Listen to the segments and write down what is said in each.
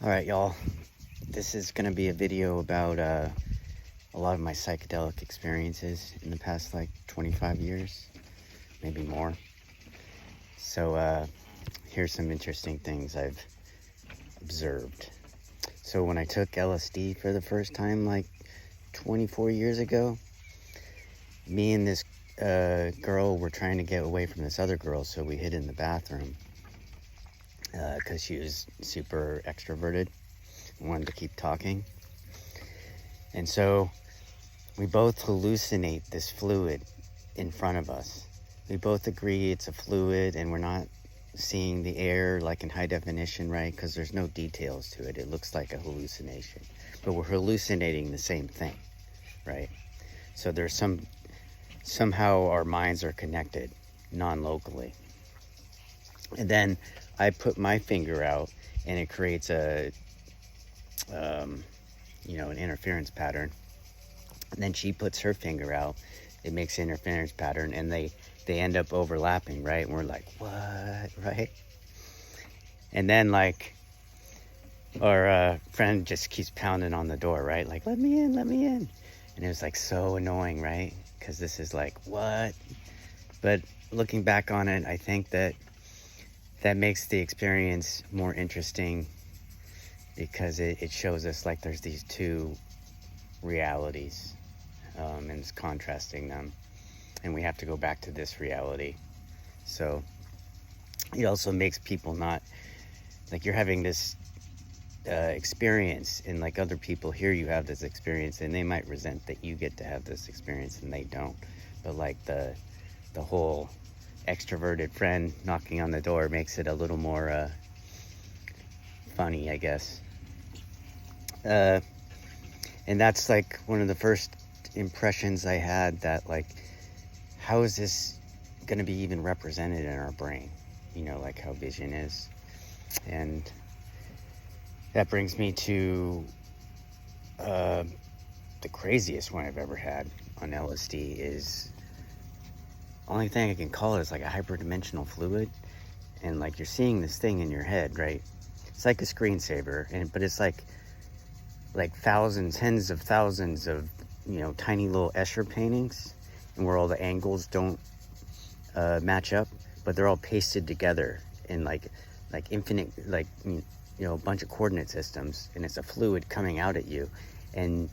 Alright, y'all. This is going to be a video about a lot of my psychedelic experiences in the past 25 years, maybe more. So here's some interesting things I've observed. So when I took LSD for the first time 24 years ago, me and this girl were trying to get away from this other girl, so we hid in the bathroom because she was super extroverted and wanted to keep talking. And so we both hallucinate this fluid in front of us. We both agree it's a fluid and we're not seeing the air like in high definition, right? Because there's no details to it. It looks like a hallucination, but we're hallucinating the same thing, right? So there's somehow our minds are connected non-locally. And then I put my finger out and it creates an interference pattern. And then she puts her finger out, it makes an interference pattern, and they end up overlapping, right? And we're like, what, right? And then our friend just keeps pounding on the door, right? Like, let me in, let me in. And it was so annoying, right? Because this is what? But looking back on it, I think that makes the experience more interesting because it shows us there's these two realities, and it's contrasting them, and we have to go back to this reality. So it also makes people not you're having this experience, and other people here, you have this experience and they might resent that you get to have this experience and they don't. But the whole extroverted friend knocking on the door makes it a little more funny, I guess. And that's one of the first impressions I had, that how is this going to be even represented in our brain? How vision is. And that brings me to the craziest one I've ever had on LSD. Is only thing I can call it is a hyperdimensional fluid, and you're seeing this thing in your head, right? It's like a screensaver, but it's like thousands, tens of thousands of tiny little Escher paintings, and where all the angles don't match up, but they're all pasted together in infinite a bunch of coordinate systems, and it's a fluid coming out at you. And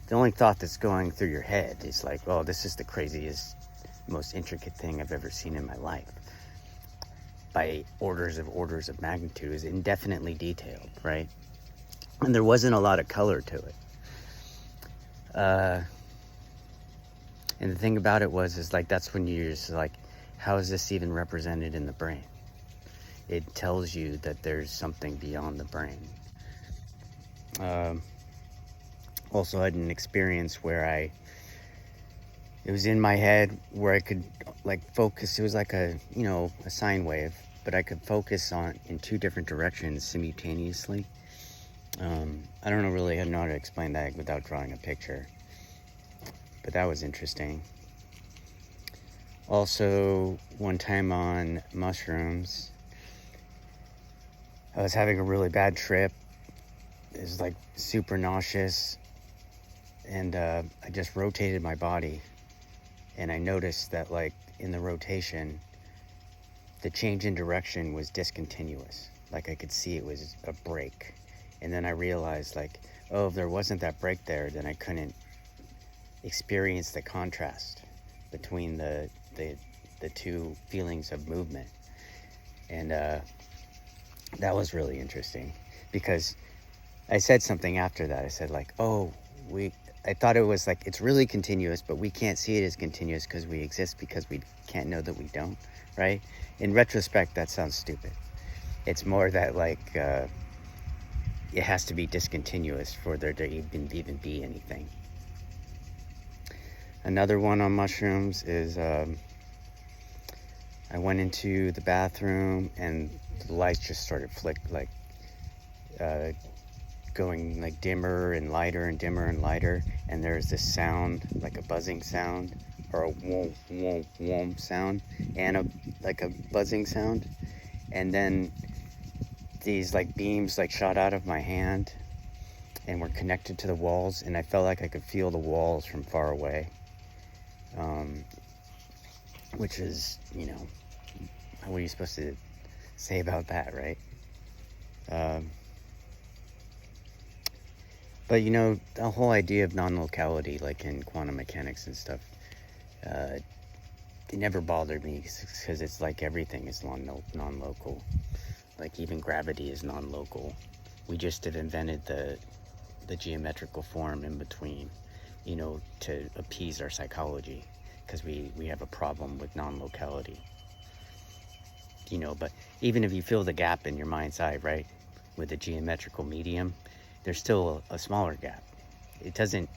the only thought that's going through your head is oh, this is the craziest, most intricate thing I've ever seen in my life, by orders of magnitude. Is indefinitely detailed, right? And there wasn't a lot of color to it. And the thing about it is that's when you're just how is this even represented in the brain? It tells you that there's something beyond the brain. Also had an experience where it was in my head where I could focus. It was a sine wave, but I could focus on in two different directions simultaneously. I don't really know how to explain that without drawing a picture, but that was interesting. Also, one time on mushrooms, I was having a really bad trip. It was super nauseous, and I just rotated my body, and I noticed that in the rotation, the change in direction was discontinuous. I could see it was a break. And then I realized oh, if there wasn't that break there, then I couldn't experience the contrast between the two feelings of movement. And that was really interesting, because I said something after that. I said I thought it was it's really continuous, but we can't see it as continuous because we exist, because we can't know that we don't, right? In retrospect, that sounds stupid. It's more that it has to be discontinuous for there to even be anything. Another one on mushrooms is I went into the bathroom and the lights just started going dimmer and lighter and dimmer and lighter, and there's this sound, a buzzing sound, or a womp womp womp sound, and a buzzing sound. And then these like beams like shot out of my hand and were connected to the walls, and I felt like I could feel the walls from far away. Which is, you know, what are you supposed to say about that, right? But you know, the whole idea of non-locality, like in quantum mechanics and stuff, it never bothered me because it's like everything is non-local. Like even gravity is non-local. We just have invented the geometrical form in between, you know, to appease our psychology, because we have a problem with non-locality. You know, but even if you fill the gap in your mind's eye, right, with a geometrical medium, there's still a smaller gap. It doesn't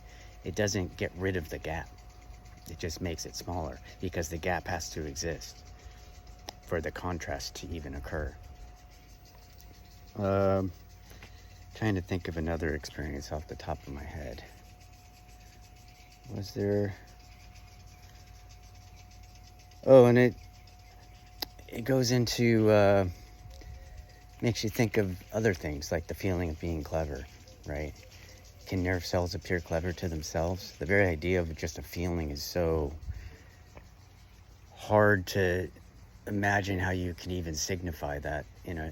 get rid of the gap. It just makes it smaller, because the gap has to exist for the contrast to even occur. Trying to think of another experience off the top of my head. Was there... Oh, and it goes into, makes you think of other things, like the feeling of being clever, right? Can nerve cells appear clever to themselves? The very idea of just a feeling is so hard to imagine how you can even signify that in a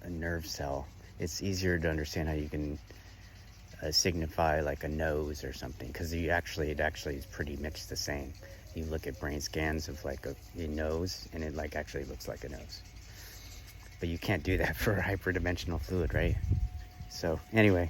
nerve cell. It's easier to understand how you can signify like a nose or something, because it actually is pretty much the same. You look at brain scans of like a nose, and it like actually looks like a nose. But you can't do that for a hyperdimensional fluid, right? So anyway,